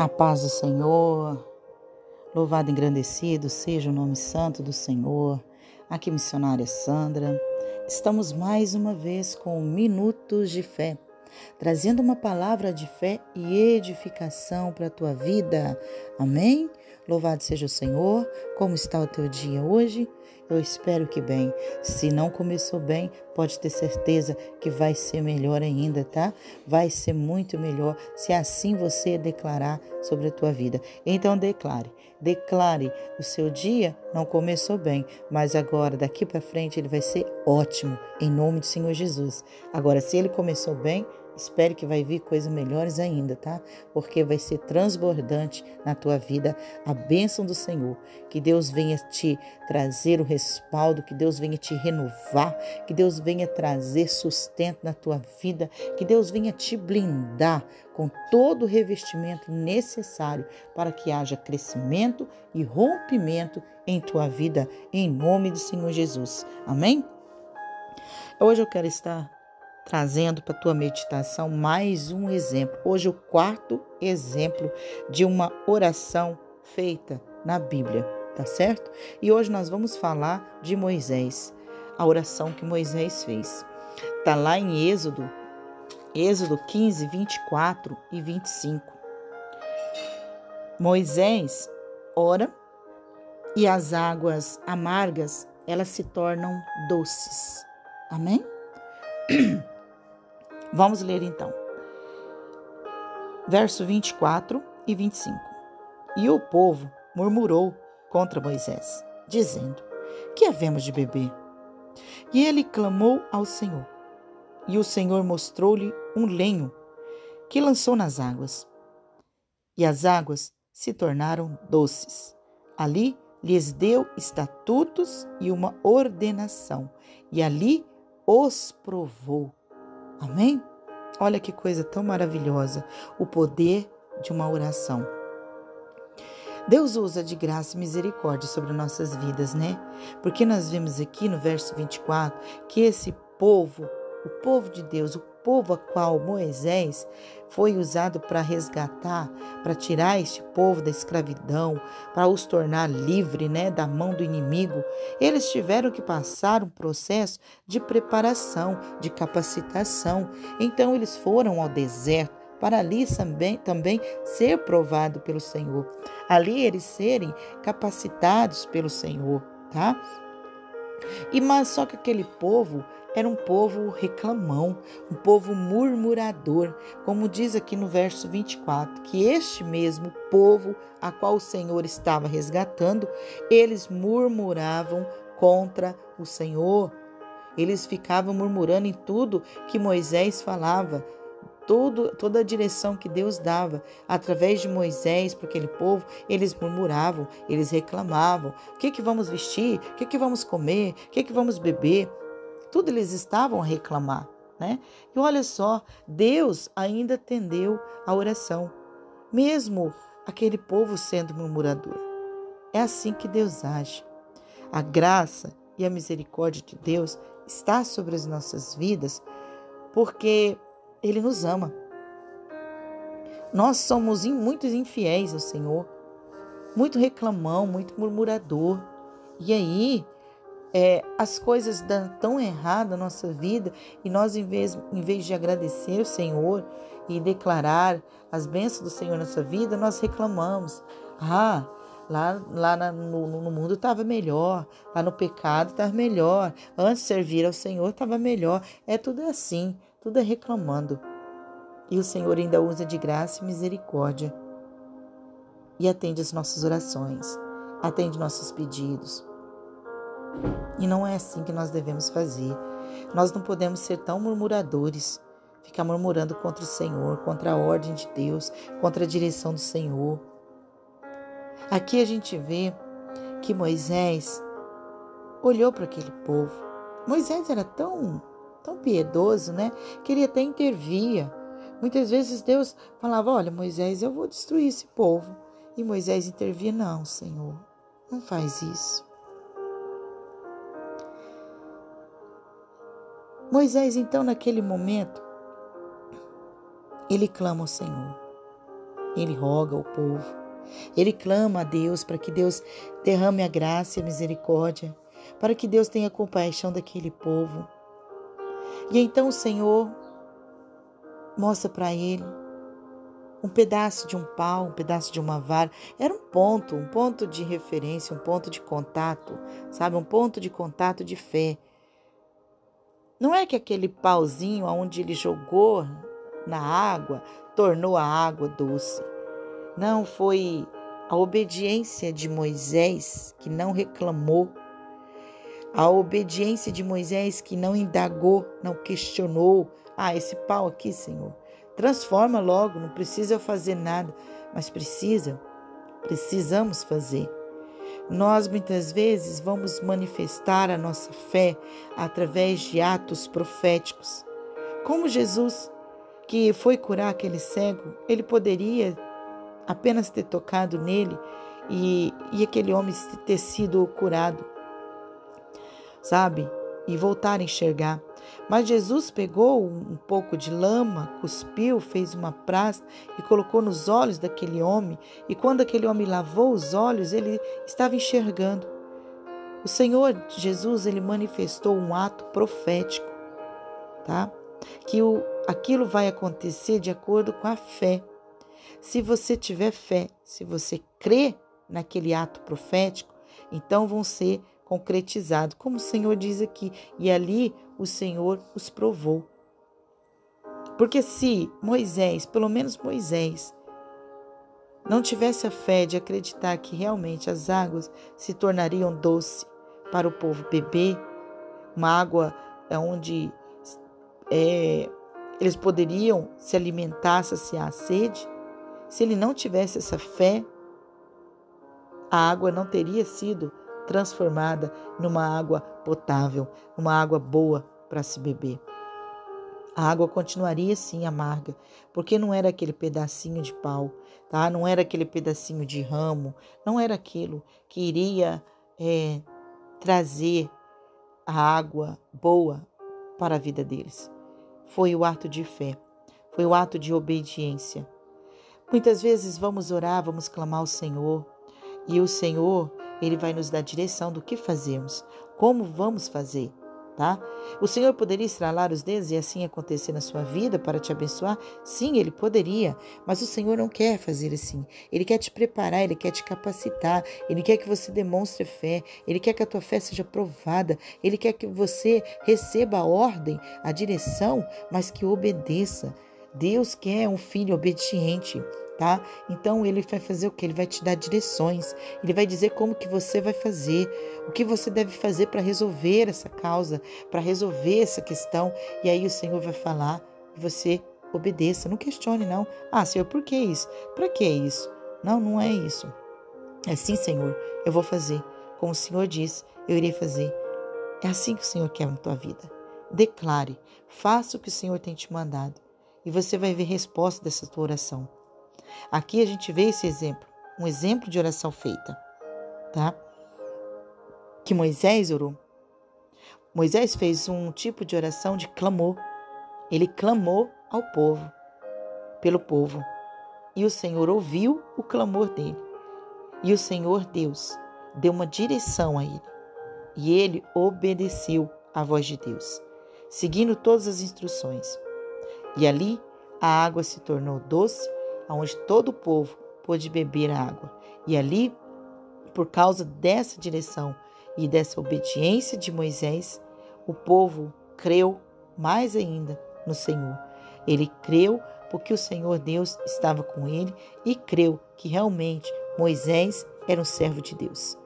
A paz do Senhor, louvado e engrandecido seja o nome santo do Senhor. Aqui missionária Sandra, estamos mais uma vez com Minutos de Fé, trazendo uma palavra de fé e edificação para a tua vida. Amém? Louvado seja o Senhor. Como está o teu dia hoje? Eu espero que bem. Se não começou bem, pode ter certeza que vai ser melhor ainda, tá? Vai ser muito melhor se assim você declarar sobre a tua vida. Então declare o seu dia não começou bem, mas agora daqui para frente ele vai ser ótimo, em nome do Senhor Jesus. Agora, se ele começou bem, espere que vai vir coisas melhores ainda, tá? Porque vai ser transbordante na tua vida a bênção do Senhor. Que Deus venha te trazer o respaldo, que Deus venha te renovar, que Deus venha trazer sustento na tua vida, que Deus venha te blindar com todo o revestimento necessário para que haja crescimento e rompimento em tua vida, em nome do Senhor Jesus. Amém? Hoje eu quero estar trazendo para a tua meditação mais um exemplo. Hoje o quarto exemplo de uma oração feita na Bíblia, tá certo? E hoje nós vamos falar de Moisés, a oração que Moisés fez. Tá lá em Êxodo 15, 24 e 25. Moisés ora e as águas amargas, elas se tornam doces. Amém? Vamos ler então. Verso 24 e 25. E o povo murmurou contra Moisés, dizendo: que havemos de beber? E ele clamou ao Senhor. E o Senhor mostrou-lhe um lenho que lançou nas águas. E as águas se tornaram doces. Ali lhes deu estatutos e uma ordenação. E ali os provou. Amém? Olha que coisa tão maravilhosa, o poder de uma oração. Deus usa de graça e misericórdia sobre nossas vidas, né? Porque nós vemos aqui no verso 24 que esse povo, o povo de Deus, o povo a qual Moisés foi usado para resgatar, para tirar este povo da escravidão, para os tornar livre, né, da mão do inimigo, eles tiveram que passar um processo de preparação, de capacitação. Então eles foram ao deserto para ali também ser provado pelo Senhor. Ali eles serem capacitados pelo Senhor, tá? Mas só que aquele povo era um povo reclamão, um povo murmurador, como diz aqui no verso 24, que este mesmo povo a qual o Senhor estava resgatando, eles murmuravam contra o Senhor. Eles ficavam murmurando em tudo que Moisés falava, toda a direção que Deus dava através de Moisés para aquele povo. Eles murmuravam, eles reclamavam: o que vamos vestir? O que vamos comer? O que vamos beber? Tudo eles estavam a reclamar, né? E olha só, Deus ainda atendeu a oração, mesmo aquele povo sendo murmurador. É assim que Deus age. A graça e a misericórdia de Deus está sobre as nossas vidas porque Ele nos ama. Nós somos muito infiéis ao Senhor, muito reclamão, muito murmurador. E aí, as coisas dão tão errado na nossa vida e nós, em vez de agradecer o Senhor e declarar as bênçãos do Senhor na nossa vida, nós reclamamos. Lá no mundo estava melhor, lá no pecado estava melhor, antes de servir ao Senhor estava melhor. Tudo assim, tudo é reclamando. E o Senhor ainda usa de graça e misericórdia e atende as nossas orações, atende nossos pedidos. E não é assim que nós devemos fazer. Nós não podemos ser tão murmuradores, ficar murmurando contra o Senhor, contra a ordem de Deus, contra a direção do Senhor. Aqui a gente vê que Moisés olhou para aquele povo. Moisés era tão piedoso, né? Que ele até intervia. Muitas vezes Deus falava: olha, Moisés, eu vou destruir esse povo. E Moisés intervia: não, Senhor, não faz isso. Moisés, então, naquele momento, ele clama ao Senhor. ele roga ao povo, ele clama a Deus para que Deus derrame a graça e a misericórdia, para que Deus tenha compaixão daquele povo. E então o Senhor mostra para ele um pedaço de um pau, um pedaço de uma vara. Era um ponto de referência, um ponto de contato, sabe? Um ponto de contato de fé. Não é que aquele pauzinho onde ele jogou na água tornou a água doce. Não, foi a obediência de Moisés que não reclamou, a obediência de Moisés que não indagou, não questionou. Esse pau aqui, Senhor, transforma logo, não precisa eu fazer nada, mas precisamos fazer. Nós muitas vezes vamos manifestar a nossa fé através de atos proféticos. Como Jesus, que foi curar aquele cego, ele poderia apenas ter tocado nele e aquele homem ter sido curado, sabe? E voltar a enxergar. Mas Jesus pegou um pouco de lama, cuspiu, fez uma praça e colocou nos olhos daquele homem. E quando aquele homem lavou os olhos, ele estava enxergando. O Senhor Jesus, ele manifestou um ato profético, tá? Que aquilo vai acontecer de acordo com a fé. Se você tiver fé, se você crê naquele ato profético, então vão ser concretizados, como o Senhor diz aqui. E ali o Senhor os provou. Porque se Moisés, pelo menos Moisés, não tivesse a fé de acreditar que realmente as águas se tornariam doce para o povo beber, uma água onde eles poderiam se alimentar, saciar a sede, se ele não tivesse essa fé, a água não teria sido transformada numa água potável, uma água boa para se beber. A água continuaria sim amarga, porque não era aquele pedacinho de pau, tá? Não era aquele pedacinho de ramo, não era aquilo que iria trazer a água boa para a vida deles. Foi o ato de fé, foi o ato de obediência. Muitas vezes vamos orar, vamos clamar ao Senhor, e o Senhor, Ele vai nos dar direção do que fazemos, como vamos fazer, tá? O Senhor poderia estralar os dedos e assim acontecer na sua vida para te abençoar? Sim, Ele poderia, mas o Senhor não quer fazer assim. Ele quer te preparar, Ele quer te capacitar, Ele quer que você demonstre fé, Ele quer que a tua fé seja provada, Ele quer que você receba a ordem, a direção, mas que obedeça. Deus quer um filho obediente, tá? Então ele vai fazer o quê? Ele vai te dar direções, ele vai dizer como que você vai fazer, o que você deve fazer para resolver essa causa, para resolver essa questão, e aí o Senhor vai falar e você obedeça, não questione não. Senhor, por que isso? Para que isso? Não, não é isso. É sim, Senhor, eu vou fazer. Como o Senhor diz, eu irei fazer. É assim que o Senhor quer na tua vida. Declare, faça o que o Senhor tem te mandado. E você vai ver resposta dessa tua oração. Aqui a gente vê esse exemplo, um exemplo de oração feita, tá? Que Moisés orou. Moisés fez um tipo de oração de clamor. Ele clamou ao povo, pelo povo. E o Senhor ouviu o clamor dele. E o Senhor Deus deu uma direção a ele. E ele obedeceu à voz de Deus, seguindo todas as instruções. E ali a água se tornou doce, onde todo o povo pôde beber a água. E ali, por causa dessa direção e dessa obediência de Moisés, o povo creu mais ainda no Senhor. Ele creu porque o Senhor Deus estava com ele e creu que realmente Moisés era um servo de Deus.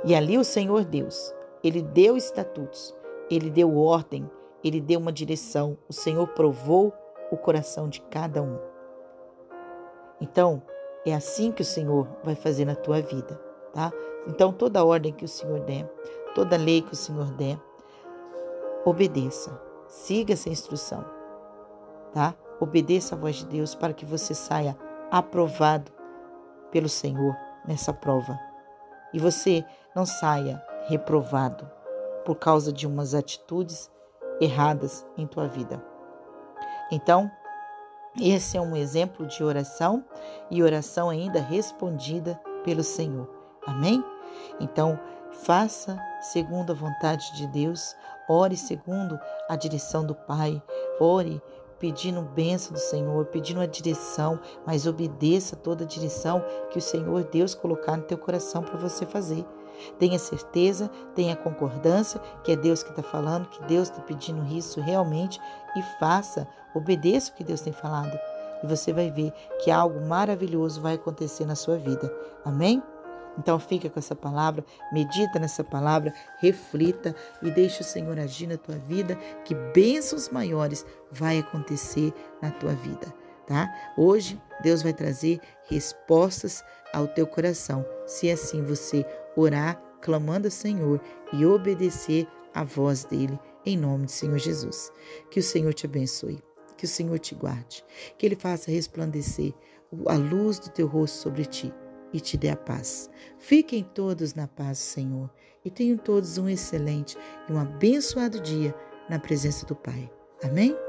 E ali o Senhor Deus, ele deu estatutos, ele deu ordem, ele deu uma direção. O Senhor provou o coração de cada um. Então, é assim que o Senhor vai fazer na tua vida, tá? Então, toda ordem que o Senhor der, toda lei que o Senhor der, obedeça, siga essa instrução, tá? Obedeça a voz de Deus para que você saia aprovado pelo Senhor nessa prova. E você não saia reprovado por causa de umas atitudes erradas em tua vida. Então, Esse é um exemplo de oração e oração ainda respondida pelo Senhor. Amém? Então, faça segundo a vontade de Deus, ore segundo a direção do Pai, ore pedindo bênção do Senhor, pedindo a direção, mas obedeça toda a direção que o Senhor Deus colocar no teu coração para você fazer. Tenha certeza, tenha concordância que é Deus que está falando, que Deus está pedindo isso realmente e faça, obedeça o que Deus tem falado. E você vai ver que algo maravilhoso vai acontecer na sua vida. Amém? Então fica com essa palavra, medita nessa palavra, reflita e deixa o Senhor agir na tua vida, que bênçãos maiores vai acontecer na tua vida, tá? Hoje Deus vai trazer respostas ao teu coração, se assim você orar, clamando ao Senhor e obedecer à voz dele, em nome do Senhor Jesus. Que o Senhor te abençoe, que o Senhor te guarde, que ele faça resplandecer a luz do teu rosto sobre ti e te dê a paz. Fiquem todos na paz do Senhor e tenham todos um excelente e um abençoado dia na presença do Pai. Amém?